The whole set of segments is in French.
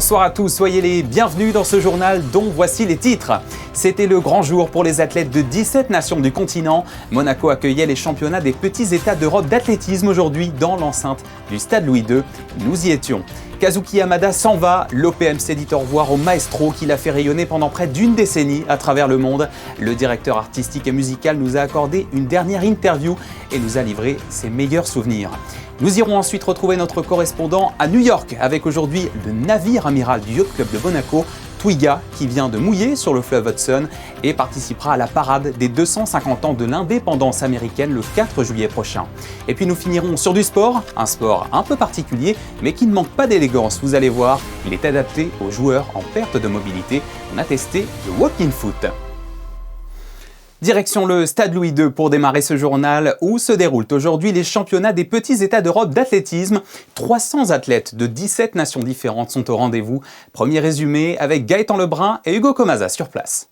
Bonsoir à tous, soyez les bienvenus dans ce journal dont voici les titres. C'était le grand jour pour les athlètes de 17 nations du continent. Monaco accueillait les championnats des petits États d'Europe d'athlétisme aujourd'hui dans l'enceinte du Stade Louis II. Nous y étions. Kazuki Hamada s'en va, l'OPMC dit au revoir au maestro qui l'a fait rayonner pendant près d'une décennie à travers le monde. Le directeur artistique et musical nous a accordé une dernière interview et nous a livré ses meilleurs souvenirs. Nous irons ensuite retrouver notre correspondant à New York avec aujourd'hui le navire amiral du Yacht Club de Monaco, Twiga, qui vient de mouiller sur le fleuve Hudson et participera à la parade des 250 ans de l'indépendance américaine le 4 juillet prochain. Et puis nous finirons sur du sport, un sport un peu particulier mais qui ne manque pas d'élégance, vous allez voir, il est adapté aux joueurs en perte de mobilité. On a testé le walking foot. Direction le Stade Louis II pour démarrer ce journal où se déroulent aujourd'hui les championnats des petits États d'Europe d'athlétisme. 300 athlètes de 17 nations différentes sont au rendez-vous. Premier résumé avec Gaëtan Lebrun et Hugo Comaza sur place.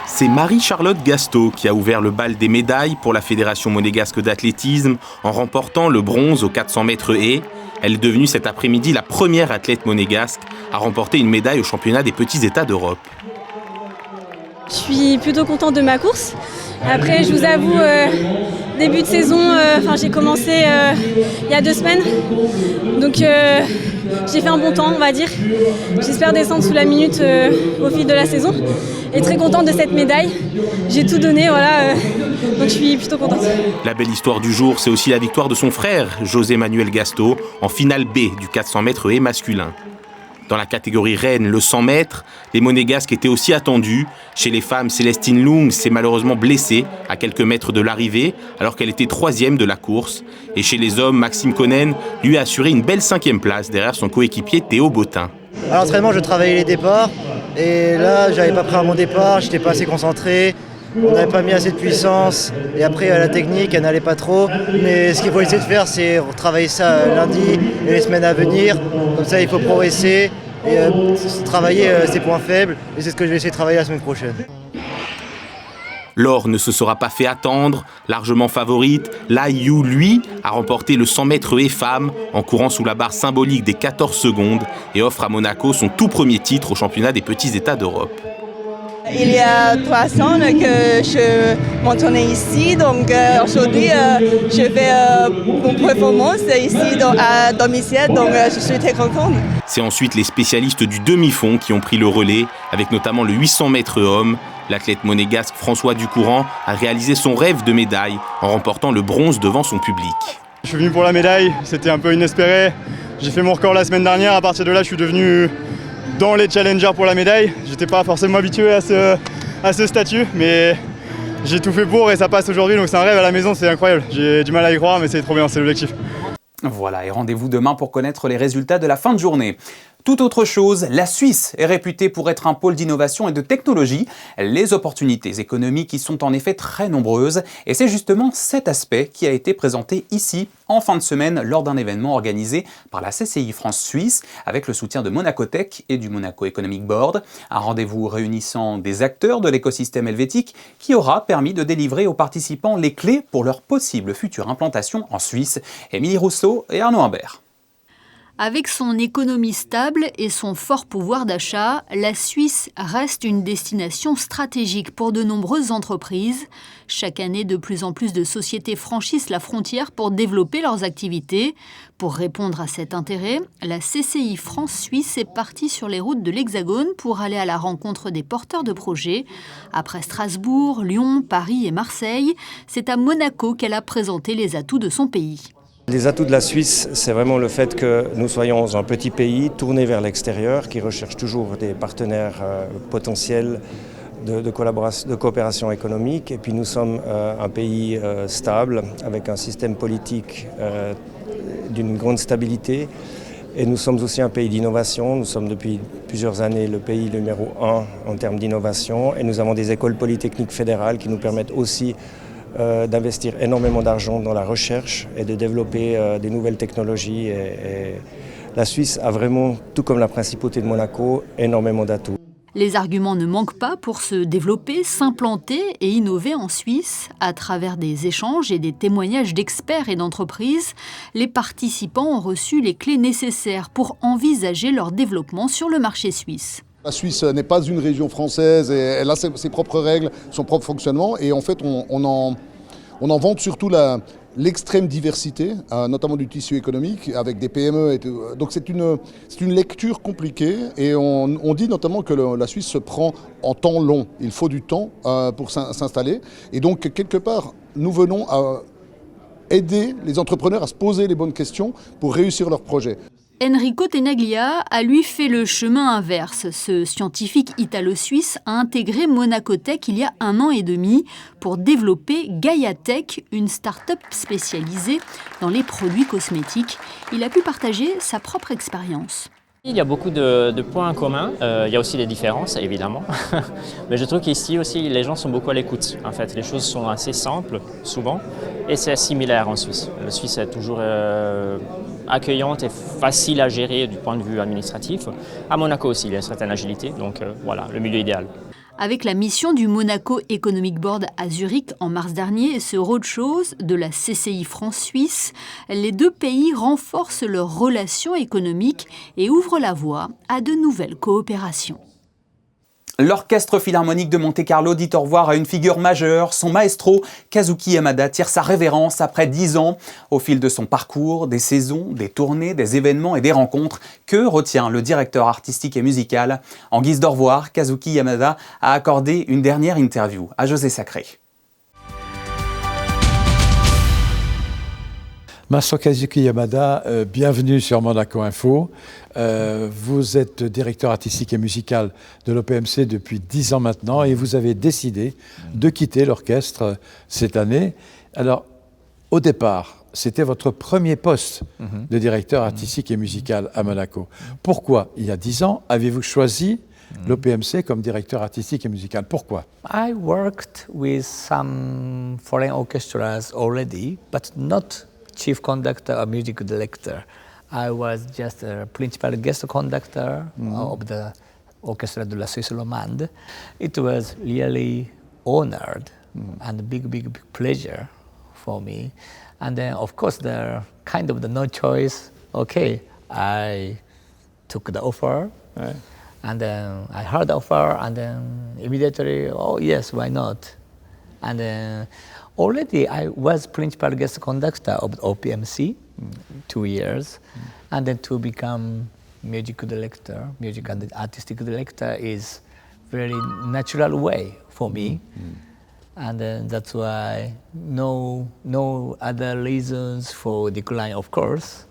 C'est Marie-Charlotte Gastaud qui a ouvert le bal des médailles pour la Fédération monégasque d'athlétisme en remportant le bronze aux 400 mètres haies. Elle est devenue cet après-midi la première athlète monégasque à remporter une médaille au championnat des petits États d'Europe. Je suis plutôt contente de ma course. Après, je vous avoue, début de saison, j'ai commencé il y a 2 semaines. Donc j'ai fait un bon temps, on va dire. J'espère descendre sous la minute au fil de la saison. Et très contente de cette médaille. J'ai tout donné, voilà. Donc je suis plutôt contente. La belle histoire du jour, c'est aussi la victoire de son frère, José Manuel Gastaud, en finale B du 400 mètres haies masculin. Dans la catégorie reine, le 100 mètres, les monégasques étaient aussi attendus. Chez les femmes, Célestine Lung s'est malheureusement blessée à quelques mètres de l'arrivée, alors qu'elle était 3e de la course. Et chez les hommes, Maxime Konen lui a assuré une belle 5e place derrière son coéquipier Théo Bottin. À l'entraînement, je travaillais les départs. Et là, j'avais pas pris à mon départ, j'étais pas assez concentré. On n'avait pas mis assez de puissance. Et après, la technique, elle n'allait pas trop. Mais ce qu'il faut essayer de faire, c'est travailler ça lundi et les semaines à venir. Comme ça, il faut progresser et travailler ses points faibles. Et c'est ce que je vais essayer de travailler la semaine prochaine. L'or ne se sera pas fait attendre. Largement favorite, Lai Yu, lui, a remporté le 100 mètres haies femmes en courant sous la barre symbolique des 14 secondes et offre à Monaco son tout premier titre au championnat des petits États d'Europe. Il y a 3 ans que je m'entraînais ici, donc aujourd'hui je fais une performance ici à domicile, donc je suis très contente. C'est ensuite les spécialistes du demi-fond qui ont pris le relais, avec notamment le 800 mètres hommes. L'athlète monégasque François Ducourant a réalisé son rêve de médaille en remportant le bronze devant son public. Je suis venu pour la médaille, c'était un peu inespéré. J'ai fait mon record la semaine dernière, à partir de là je suis devenu dans les challengers pour la médaille. J'étais pas forcément habitué à ce statut, mais j'ai tout fait pour et ça passe aujourd'hui, donc c'est un rêve à la maison, c'est incroyable. J'ai du mal à y croire, mais c'est trop bien, c'est l'objectif. Voilà, et rendez-vous demain pour connaître les résultats de la fin de journée. Tout autre chose, la Suisse est réputée pour être un pôle d'innovation et de technologie. Les opportunités économiques y sont en effet très nombreuses et c'est justement cet aspect qui a été présenté ici en fin de semaine lors d'un événement organisé par la CCI France-Suisse avec le soutien de Monaco Tech et du Monaco Economic Board. Un rendez-vous réunissant des acteurs de l'écosystème helvétique qui aura permis de délivrer aux participants les clés pour leur possible future implantation en Suisse. Émilie Rousseau et Arnaud Imbert. Avec son économie stable et son fort pouvoir d'achat, la Suisse reste une destination stratégique pour de nombreuses entreprises. Chaque année, de plus en plus de sociétés franchissent la frontière pour développer leurs activités. Pour répondre à cet intérêt, la CCI France-Suisse est partie sur les routes de l'Hexagone pour aller à la rencontre des porteurs de projets. Après Strasbourg, Lyon, Paris et Marseille, c'est à Monaco qu'elle a présenté les atouts de son pays. Les atouts de la Suisse, c'est vraiment le fait que nous soyons un petit pays tourné vers l'extérieur, qui recherche toujours des partenaires potentiels de coopération économique. Et puis nous sommes un pays stable, avec un système politique d'une grande stabilité. Et nous sommes aussi un pays d'innovation. Nous sommes depuis plusieurs années le pays numéro 1 en termes d'innovation. Et nous avons des écoles polytechniques fédérales qui nous permettent aussi d'investir énormément d'argent dans la recherche et de développer des nouvelles technologies. Et la Suisse a vraiment, tout comme la principauté de Monaco, énormément d'atouts. Les arguments ne manquent pas pour se développer, s'implanter et innover en Suisse. À travers des échanges et des témoignages d'experts et d'entreprises, les participants ont reçu les clés nécessaires pour envisager leur développement sur le marché suisse. La Suisse n'est pas une région française et elle a ses propres règles, son propre fonctionnement. Et en fait, on en vante surtout l'extrême diversité, notamment du tissu économique, avec des PME. Et tout. Donc c'est une lecture compliquée et on dit notamment que la Suisse se prend en temps long. Il faut du temps pour s'installer. Et donc quelque part, nous venons à aider les entrepreneurs à se poser les bonnes questions pour réussir leurs projets. Enrico Tenaglia a lui fait le chemin inverse. Ce scientifique italo-suisse a intégré Monaco Tech il y a 1 an et demi pour développer Gaia Tech, une start-up spécialisée dans les produits cosmétiques. Il a pu partager sa propre expérience. Il y a beaucoup de points communs, il y a aussi des différences évidemment, mais je trouve qu'ici aussi les gens sont beaucoup à l'écoute. En fait, les choses sont assez simples souvent et c'est similaire en Suisse. La Suisse est toujours accueillante et facile à gérer du point de vue administratif. À Monaco aussi, il y a une certaine agilité, donc voilà, le milieu idéal. Avec la mission du Monaco Economic Board à Zurich en mars dernier et ce roadshow de la CCI France-Suisse, les deux pays renforcent leurs relations économiques et ouvrent la voie à de nouvelles coopérations. L'Orchestre Philharmonique de Monte-Carlo dit au revoir à une figure majeure. Son maestro, Kazuki Yamada, tire sa révérence après 10 ans. Au fil de son parcours, des saisons, des tournées, des événements et des rencontres, que retient le directeur artistique et musical? En guise d'au revoir, Kazuki Yamada a accordé une dernière interview à José Sacré. Maestro Kazuki Yamada, bienvenue sur Monaco Info. Vous êtes directeur artistique et musical de l'OPMC depuis 10 ans maintenant et vous avez décidé de quitter l'orchestre cette année. Alors, au départ, c'était votre premier poste de directeur artistique et musical à Monaco. Pourquoi, il y a 10 ans, avez-vous choisi l'OPMC comme directeur artistique et musical? Pourquoi? I worked with some foreign orchestras already, but not chief conductor or music director. I was just a principal guest conductor of the Orchestra de la Suisse Romande. It was really honored and a big pleasure for me. And then, of course, the kind of the no choice. Okay, I took the offer, and then I heard the offer, and then immediately, oh yes, why not? And then already I was principal guest conductor of OPMC 2 years, and then to become music director, music and artistic director is very natural way for me, and that's why no other reasons for decline, of course.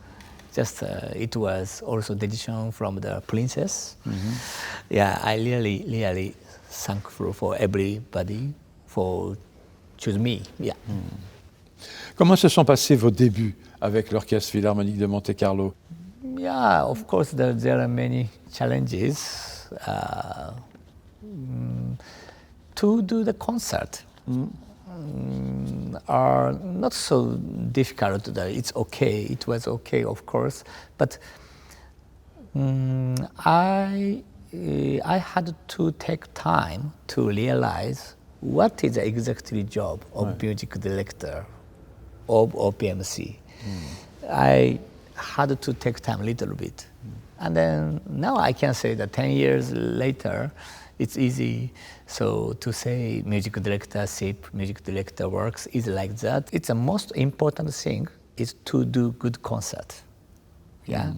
Just it was also decision from the princess. Yeah, I really thankful for everybody for choose me. Yeah. Comment se sont passés vos débuts avec l'Orchestre Philharmonique de Monte-Carlo? Yeah, of course there are many challenges to do the concert. Are not so difficult. It's okay. It was okay, of course, but I had to take time to realize what is exactly job of music director of OPMC. I had to take time a little bit, and then now I can say that 10 years later, it's easy. So to say music director works is like that. It's the most important thing is to do good concert. Yeah.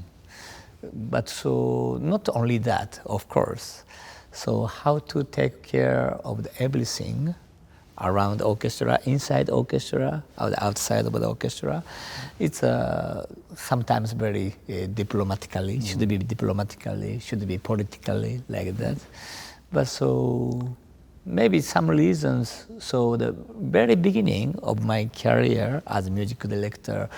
But so not only that, of course. So how to take care of everything around the orchestra, inside the orchestra, or outside of the orchestra. It's sometimes very diplomatically, should be diplomatically, should be politically, like that. But so maybe some reasons, so the very beginning of my career as music director,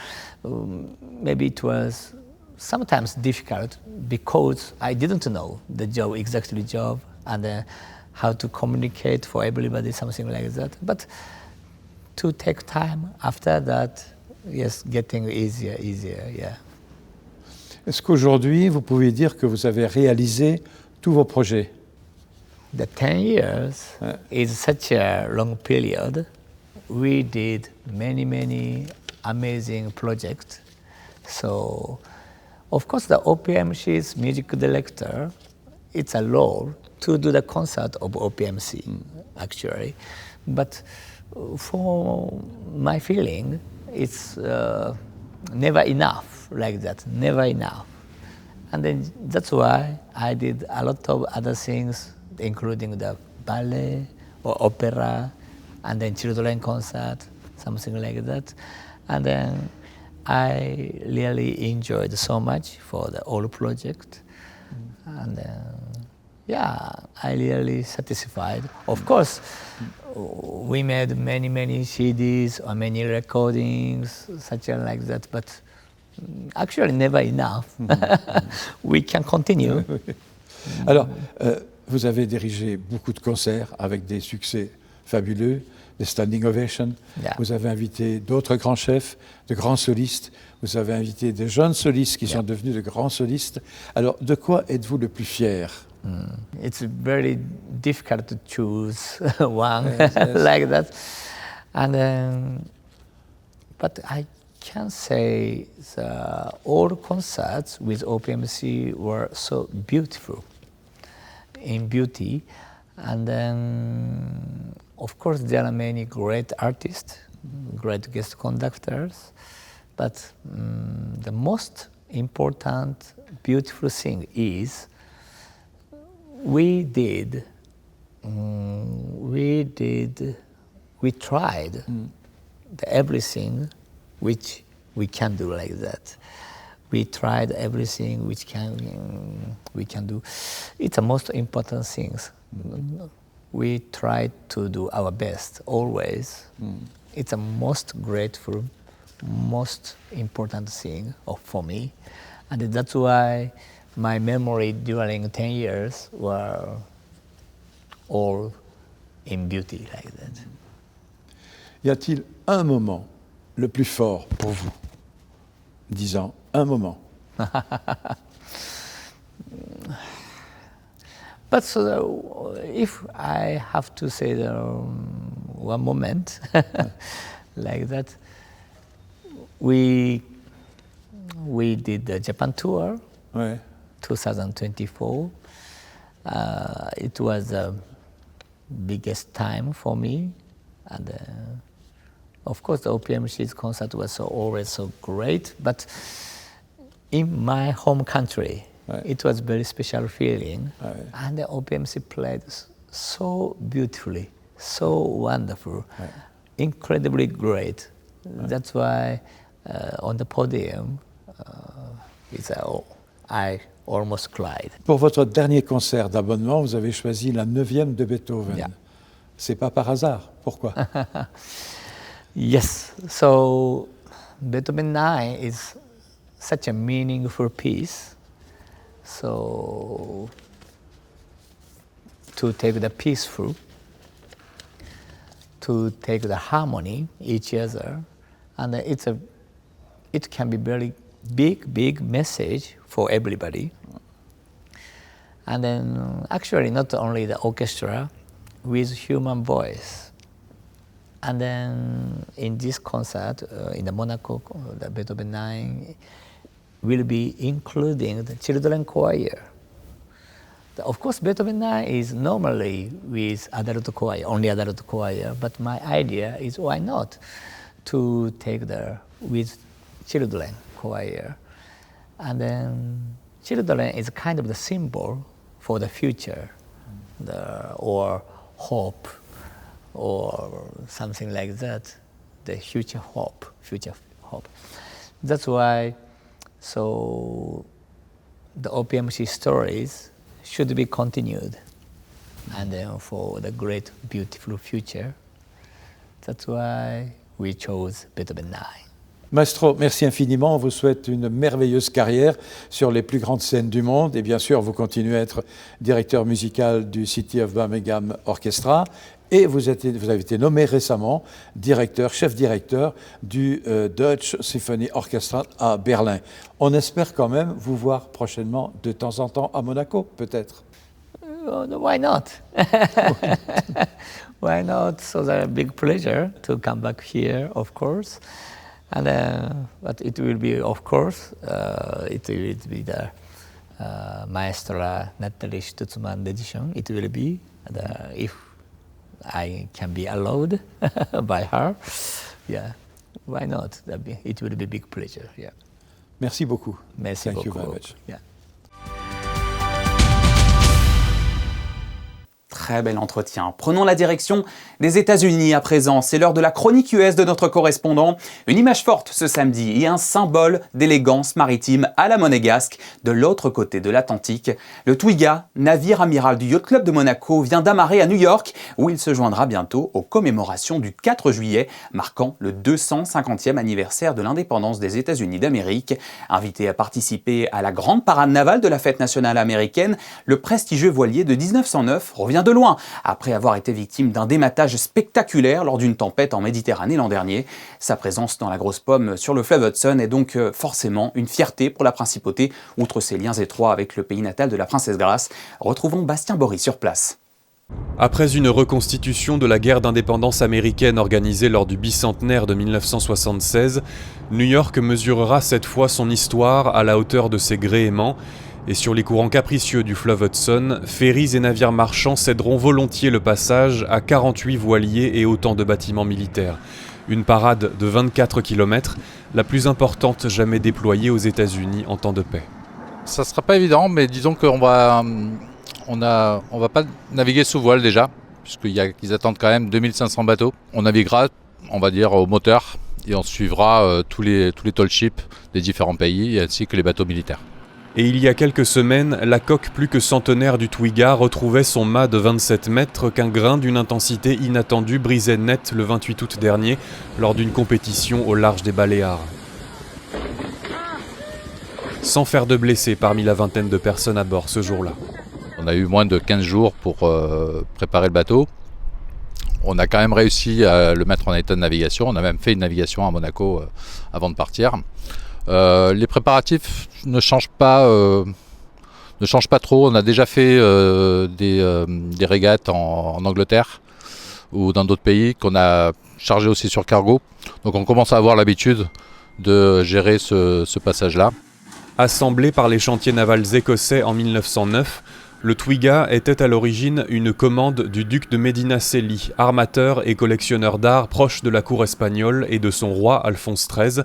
maybe it was sometimes difficult because I didn't know the job, exactly job, and how to communicate for everybody, something like that. But to take time after that, yes, getting easier, yeah. Est-ce qu'aujourd'hui, vous pouvez dire que vous avez réalisé tous vos projets? the 10 years is such a long period. We did many amazing projects. So, of course, the OPMC's music director, it's a role to do the concert of OPMC, actually. But for my feeling, it's never enough, like that, never enough. And then that's why I did a lot of other things, including the ballet or opera, and then children concert, something like that. And then I really enjoyed so much for the whole project. And yeah, I really satisfied. Of course, we made many CDs or many recordings, such like that, but actually never enough. We can continue. Alors, vous avez dirigé beaucoup de concerts avec des succès fabuleux, des standing ovations. Yeah. Vous avez invité d'autres grands chefs, de grands solistes. Vous avez invité des jeunes solistes qui sont devenus de grands solistes. Alors, de quoi êtes-vous le plus fier? It's very difficult to choose one like that. And but I can say all concerts with OPMC were so beautiful in beauty. And then, of course, there are many great artists, great guest conductors, but the most important, beautiful thing is we tried everything which we can do like that. We tried everything which we can do. It's the most important things. We try to do our best always. It's the most grateful, most important thing for me, and that's why my memory during 10 years were all in beauty like that. Y a-t-il un moment le plus fort pour vous? Disons un moment. But if I have to say one moment like that, we did the Japan tour, 2024. It was the biggest time for me, and of course the OPMC's concert was always so great. But in my home country, it was very special feeling, and the OPMC played so beautifully, so wonderful, incredibly great. That's why on the podium, I almost cried. Pour votre dernier concert d'abonnement, vous avez choisi la 9e de Beethoven. C'est pas par hasard. Pourquoi? Yes. So Beethoven 9 is such a meaningful piece. So to take the peaceful, to take the harmony each other, and it can be very big message for everybody. And then actually not only the orchestra with human voice. And then in this concert in the Monaco, the Beethoven 9 will be including the children choir. Of course, Beethoven 9 is normally with adult choir, only adult choir, but my idea is why not to take with children choir. And then children is kind of the symbol for the future, or hope, or something like that, the future hope. That's why, so the OPMC stories should be continued, and then for the great, beautiful future. That's why we chose Beethoven 9. Maestro, merci infiniment. On vous souhaite une merveilleuse carrière sur les plus grandes scènes du monde. Et bien sûr, vous continuez à être directeur musical du City of Birmingham Orchestra. Et vous avez été nommé récemment chef directeur du Deutsche Symphony Orchestra à Berlin. On espère quand même vous voir prochainement de temps en temps à Monaco, peut-être. Why not? Why not? So that's a big pleasure to come back here, of course. And but it will be, of course, it will be the Maestra Nathalie Stutzmann edition. It will be if I can be allowed by her. Yeah, why not? It will be a big pleasure. Yeah. Merci beaucoup. Merci Thank beaucoup. you very much. Yeah. Très bel entretien. Prenons la direction des États-Unis à présent. C'est l'heure de la chronique US de notre correspondant. Une image forte ce samedi et un symbole d'élégance maritime à la monégasque de l'autre côté de l'Atlantique. Le Twiga, navire amiral du Yacht Club de Monaco, vient d'amarrer à New York où il se joindra bientôt aux commémorations du 4 juillet, marquant le 250e anniversaire de l'indépendance des États-Unis d'Amérique. Invité à participer à la grande parade navale de la fête nationale américaine, le prestigieux voilier de 1909 revient de loin, après avoir été victime d'un dématage spectaculaire lors d'une tempête en Méditerranée l'an dernier. Sa présence dans la Grosse Pomme sur le fleuve Hudson est donc forcément une fierté pour la principauté, outre ses liens étroits avec le pays natal de la princesse Grace. Retrouvons Bastien Bory sur place. Après une reconstitution de la guerre d'indépendance américaine organisée lors du bicentenaire de 1976, New York mesurera cette fois son histoire à la hauteur de ses gréements. Et sur les courants capricieux du fleuve Hudson, ferries et navires marchands céderont volontiers le passage à 48 voiliers et autant de bâtiments militaires. Une parade de 24 km, la plus importante jamais déployée aux États-Unis en temps de paix. Ça ne sera pas évident, mais disons qu'on va pas naviguer sous voile déjà, puisqu'ils attendent quand même 2500 bateaux. On naviguera, on va dire, au moteur, et on suivra tous les tall ships des différents pays, ainsi que les bateaux militaires. Et il y a quelques semaines, la coque plus que centenaire du Twiga retrouvait son mât de 27 mètres qu'un grain d'une intensité inattendue brisait net le 28 août dernier lors d'une compétition au large des Baléares. Sans faire de blessés parmi la vingtaine de personnes à bord ce jour-là. On a eu moins de 15 jours pour préparer le bateau. On a quand même réussi à le mettre en état de navigation. On a même fait une navigation à Monaco avant de partir. Les préparatifs ne changent pas trop. On a déjà fait des régates en Angleterre ou dans d'autres pays qu'on a chargé aussi sur cargo. Donc on commence à avoir l'habitude de gérer ce passage-là. Assemblé par les chantiers navals écossais en 1909, le Twiga était à l'origine une commande du duc de Medina Celi, armateur et collectionneur d'art proche de la cour espagnole et de son roi Alphonse XIII.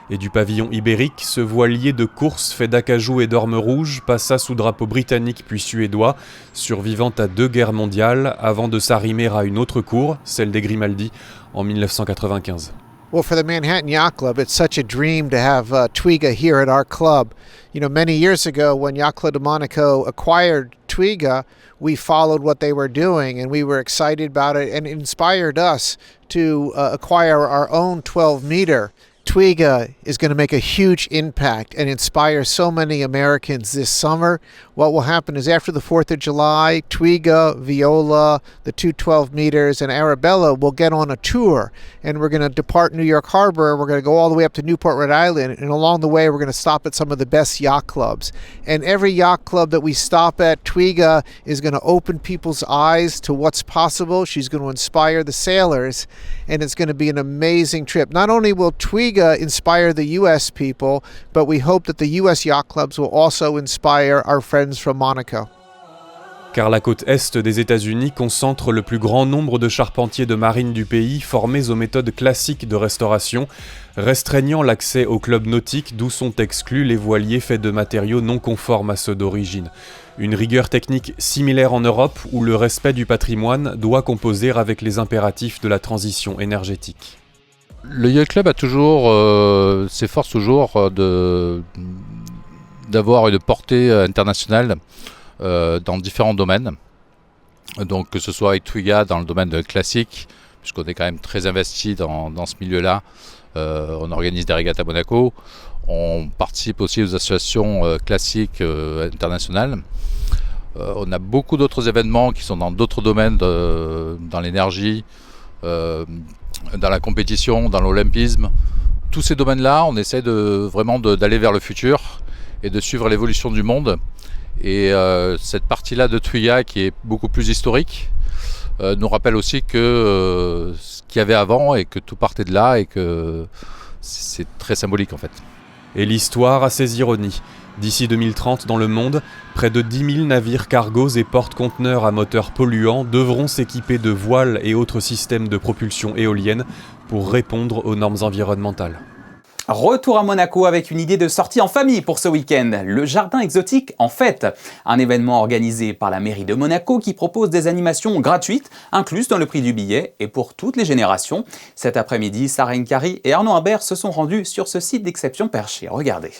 Et du pavillon ibérique, ce voilier de course fait d'acajou et d'orme rouge passa sous drapeau britannique puis suédois, survivant à 2 guerres mondiales avant de s'arrimer à une autre cour, celle des Grimaldi, en 1995. Well, for the Manhattan Yacht Club, it's such a dream to have Twiga here at our club. You know, many years ago when Yacht Club de Monaco acquired Twiga, we followed what they were doing and we were excited about it, and it inspired us to acquire our own 12-meter. Twiga is going to make a huge impact and inspire so many Americans this summer. What will happen is after the 4th of July, Twiga, Viola, the 2 12-meters, and Arabella will get on a tour. And we're going to depart New York Harbor. We're going to go all the way up to Newport, Rhode Island. And along the way, we're going to stop at some of the best yacht clubs. And every yacht club that we stop at, Twiga is going to open people's eyes to what's possible. She's going to inspire the sailors. And it's going to be an amazing trip. Not only will Twiga inspire the U.S. people, but we hope that the U.S. yacht clubs will also inspire our friends from Monaco. Car la côte est des États-Unis concentre le plus grand nombre de charpentiers de marine du pays formés aux méthodes classiques de restauration, restreignant l'accès aux clubs nautiques d'où sont exclus les voiliers faits de matériaux non conformes à ceux d'origine. Une rigueur technique similaire en Europe où le respect du patrimoine doit composer avec les impératifs de la transition énergétique. Le Yacht Club a toujours, s'efforce toujours d'avoir une portée internationale dans différents domaines. Donc que ce soit avec Twiga dans le domaine classique, puisqu'on est quand même très investi dans ce milieu-là. On organise des régates à Monaco. On participe aussi aux associations classiques internationales. On a beaucoup d'autres événements qui sont dans d'autres domaines, dans l'énergie, dans la compétition, dans l'olympisme. Tous ces domaines-là, on essaie vraiment d'aller vers le futur et de suivre l'évolution du monde Et cette partie-là de Twiga qui est beaucoup plus historique nous rappelle aussi que ce qu'il y avait avant et que tout partait de là et que c'est très symbolique en fait. Et l'histoire a ses ironies. D'ici 2030, dans le monde, près de 10 000 navires cargos et porte-conteneurs à moteur polluant devront s'équiper de voiles et autres systèmes de propulsion éolienne pour répondre aux normes environnementales. Retour à Monaco avec une idée de sortie en famille pour ce week-end. Le Jardin Exotique en fête. Un événement organisé par la mairie de Monaco qui propose des animations gratuites, incluses dans le prix du billet et pour toutes les générations. Cet après-midi, Sarah Nkari et Arnaud Imbert se sont rendus sur ce site d'exception perché. Regardez.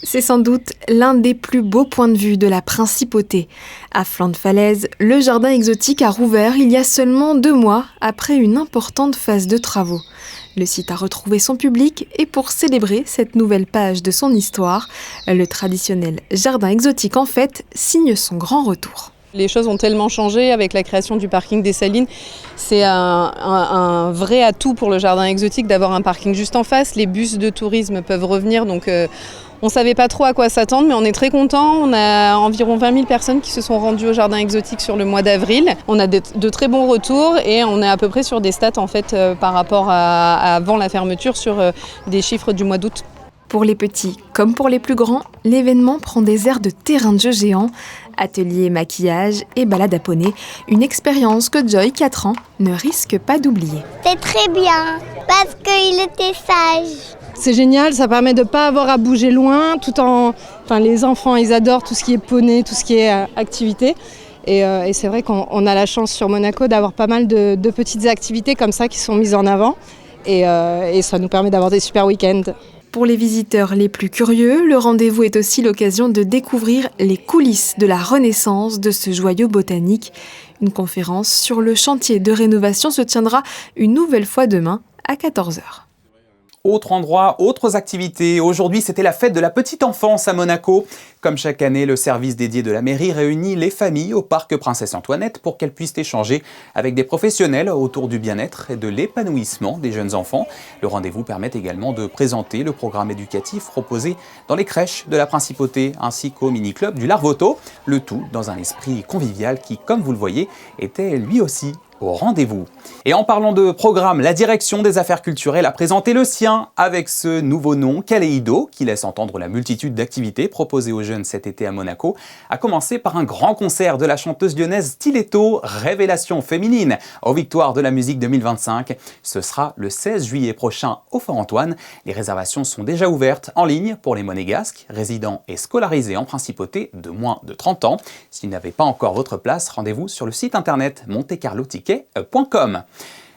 C'est sans doute l'un des plus beaux points de vue de la principauté. À flanc de falaise, le Jardin Exotique a rouvert il y a seulement 2 mois après une importante phase de travaux. Le site a retrouvé son public et pour célébrer cette nouvelle page de son histoire, le traditionnel Jardin Exotique en fête signe son grand retour. Les choses ont tellement changé avec la création du parking des Salines. C'est un vrai atout pour le Jardin Exotique d'avoir un parking juste en face. Les bus de tourisme peuvent revenir, donc on ne savait pas trop à quoi s'attendre, mais on est très contents. On a environ 20 000 personnes qui se sont rendues au Jardin Exotique sur le mois d'avril. On a de très bons retours et on est à peu près sur des stats en fait, par rapport à avant la fermeture sur des chiffres du mois d'août. Pour les petits comme pour les plus grands, l'événement prend des airs de terrain de jeu géant. Atelier maquillage et balade à poney, une expérience que Joy, 4 ans, ne risque pas d'oublier. C'est très bien, parce qu'il était sage. C'est génial, ça permet de ne pas avoir à bouger loin, tout en... Enfin, les enfants, ils adorent tout ce qui est poney, tout ce qui est activité. Et c'est vrai qu'on a la chance sur Monaco d'avoir pas mal de petites activités comme ça qui sont mises en avant. Et ça nous permet d'avoir des super week-ends. Pour les visiteurs les plus curieux, le rendez-vous est aussi l'occasion de découvrir les coulisses de la renaissance de ce joyau botanique. Une conférence sur le chantier de rénovation se tiendra une nouvelle fois demain à 14h. Autre endroit, autres activités. Aujourd'hui, c'était la fête de la petite enfance à Monaco. Comme chaque année, le service dédié de la mairie réunit les familles au parc Princesse Antoinette pour qu'elles puissent échanger avec des professionnels autour du bien-être et de l'épanouissement des jeunes enfants. Le rendez-vous permet également de présenter le programme éducatif proposé dans les crèches de la Principauté ainsi qu'au mini-club du Larvoto. Le tout dans un esprit convivial qui, comme vous le voyez, était lui aussi au rendez-vous. Et en parlant de programme, la direction des affaires culturelles a présenté le sien avec ce nouveau nom, Kaleido, qui laisse entendre la multitude d'activités proposées aux jeunes cet été à Monaco, à commencer par un grand concert de la chanteuse lyonnaise Stiletto, révélation féminine aux Victoires de la musique 2025. Ce sera le 16 juillet prochain au Fort-Antoine. Les réservations sont déjà ouvertes en ligne pour les monégasques, résidents et scolarisés en principauté de moins de 30 ans. Si vous n'avez pas encore votre place, rendez-vous sur le site internet montecarloticket.com.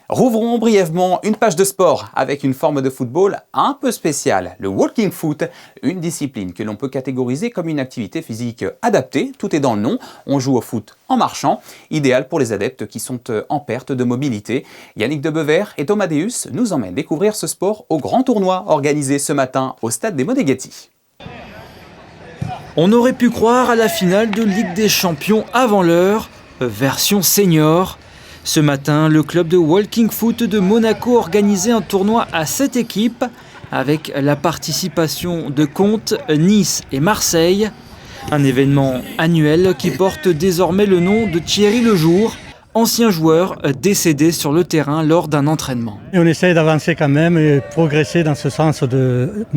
Rouvrons brièvement une page de sport avec une forme de football un peu spéciale, le walking foot, une discipline que l'on peut catégoriser comme une activité physique adaptée, tout est dans le nom, on joue au foot en marchant, idéal pour les adeptes qui sont en perte de mobilité. Yannick Debever et Thomas Deus nous emmènent découvrir ce sport au grand tournoi organisé ce matin au stade des Moneghetti. On aurait pu croire à la finale de Ligue des Champions avant l'heure, version senior. Ce matin, le club de walking foot de Monaco organisait un tournoi à 7 équipes avec la participation de Contes, Nice et Marseille. Un événement annuel qui porte désormais le nom de Thierry Lejour, ancien joueur décédé sur le terrain lors d'un entraînement. Et on essaye d'avancer quand même et progresser dans ce sens de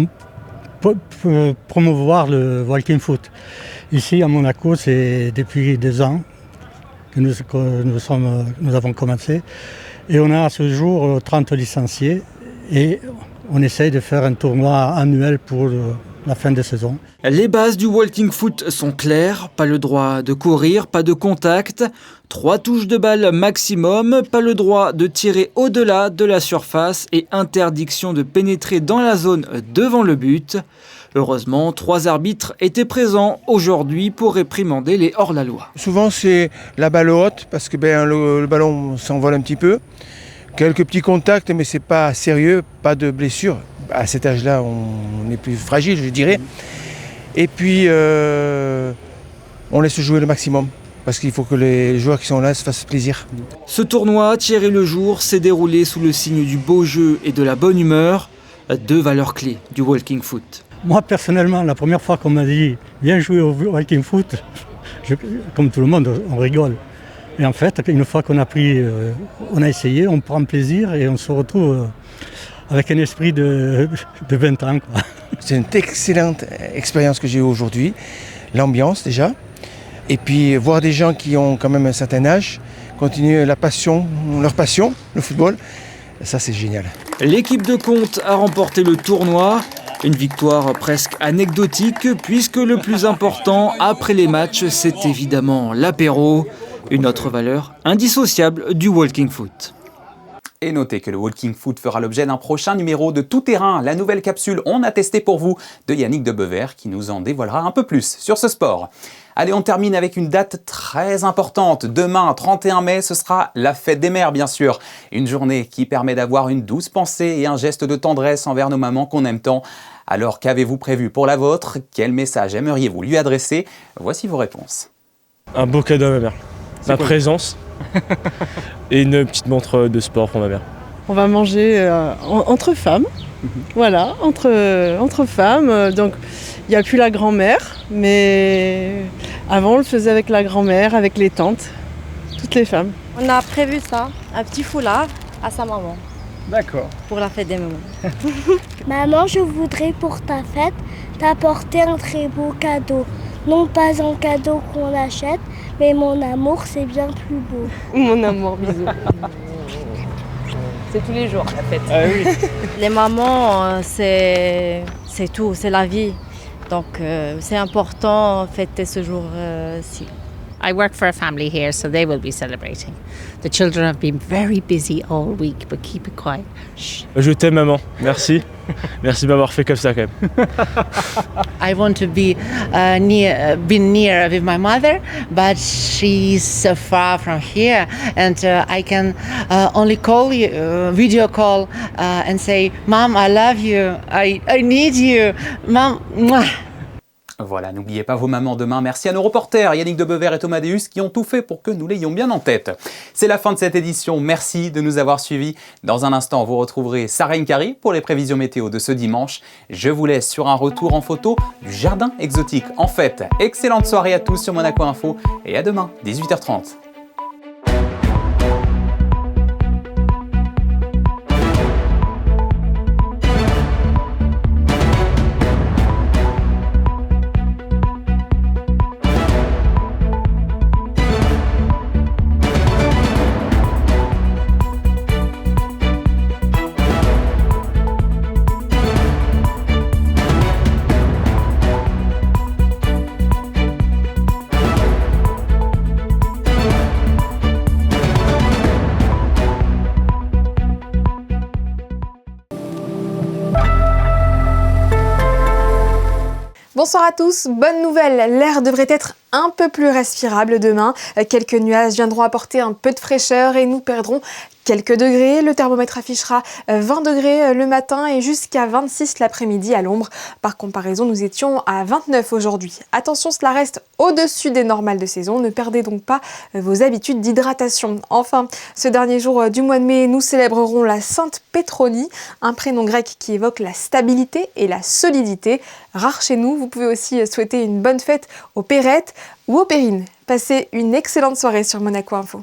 promouvoir le walking foot. Ici à Monaco, c'est depuis 2 ans que nous avons commencé. Et on a à ce jour 30 licenciés et on essaye de faire un tournoi annuel pour la fin de saison. Les bases du walking foot sont claires, pas le droit de courir, pas de contact, 3 touches de balle maximum, pas le droit de tirer au-delà de la surface et interdiction de pénétrer dans la zone devant le but. Heureusement, 3 arbitres étaient présents aujourd'hui pour réprimander les hors-la-loi. Souvent c'est la balle haute parce que le ballon s'envole un petit peu. Quelques petits contacts mais c'est pas sérieux, pas de blessure. À cet âge-là on est plus fragile je dirais. Et puis on laisse jouer le maximum. Parce qu'il faut que les joueurs qui sont là se fassent plaisir. Ce tournoi, Thierry Lejour, s'est déroulé sous le signe du beau jeu et de la bonne humeur, 2 valeurs clés du walking foot. Moi, personnellement, la première fois qu'on m'a dit « Viens jouer au walking foot », comme tout le monde, on rigole. Et en fait, une fois qu'on a essayé, on prend plaisir et on se retrouve avec un esprit de 20 ans. Quoi. C'est une excellente expérience que j'ai eue aujourd'hui. L'ambiance déjà. Et puis voir des gens qui ont quand même un certain âge continuer leur passion, le football, ça c'est génial. L'équipe de Contes a remporté le tournoi. Une victoire presque anecdotique puisque le plus important après les matchs, c'est évidemment l'apéro, une autre valeur indissociable du walking foot. Et notez que le walking foot fera l'objet d'un prochain numéro de Tout Terrain, la nouvelle capsule On a testé pour vous de Yannick Debever qui nous en dévoilera un peu plus sur ce sport. Allez, on termine avec une date très importante. Demain, 31 mai, ce sera la fête des mères, bien sûr. Une journée qui permet d'avoir une douce pensée et un geste de tendresse envers nos mamans qu'on aime tant. Alors, qu'avez-vous prévu pour la vôtre? Quel message aimeriez-vous lui adresser? Voici vos réponses. Un beau cadeau à ma mère. Ma présence et une petite montre de sport pour ma mère. On va manger entre femmes, voilà, entre femmes. Donc, il n'y a plus la grand-mère, mais avant, on le faisait avec la grand-mère, avec les tantes, toutes les femmes. On a prévu ça, un petit foulard à sa maman. D'accord. Pour la fête des mamans. Maman, je voudrais pour ta fête t'apporter un très beau cadeau. Non pas un cadeau qu'on achète, mais mon amour, c'est bien plus beau. Mon amour, bisous. C'est tous les jours la fête. Ah oui. Les mamans, c'est tout, c'est la vie. Donc c'est important de fêter ce jour-ci. I work for a family here, so they will be celebrating. The children have been very busy all week, but keep it quiet. Shh. Je t'aime maman, merci. Merci de m'avoir fait comme ça quand même. I want to be near with my mother, but she's so far from here, and I can only call you, video call, and say, "Mom, I love you. I need you, Mom." Mwah. Voilà, n'oubliez pas vos mamans demain. Merci à nos reporters Yannick Debever et Thomas Deus qui ont tout fait pour que nous l'ayons bien en tête. C'est la fin de cette édition. Merci de nous avoir suivis. Dans un instant, vous retrouverez Sarah Nkari pour les prévisions météo de ce dimanche. Je vous laisse sur un retour en photo du jardin exotique. En fait, excellente soirée à tous sur Monaco Info et à demain, 18h30. Bonsoir à tous, bonne nouvelle, l'air devrait être un peu plus respirable demain. Quelques nuages viendront apporter un peu de fraîcheur et nous perdrons quelques degrés. Le thermomètre affichera 20 degrés le matin et jusqu'à 26 l'après-midi à l'ombre. Par comparaison, nous étions à 29 aujourd'hui. Attention, cela reste au-dessus des normales de saison. Ne perdez donc pas vos habitudes d'hydratation. Enfin, ce dernier jour du mois de mai, nous célébrerons la Sainte Pétronie, un prénom grec qui évoque la stabilité et la solidité. Rare chez nous, vous pouvez aussi souhaiter une bonne fête aux Pérettes ou aux Pérines. Passez une excellente soirée sur Monaco Info.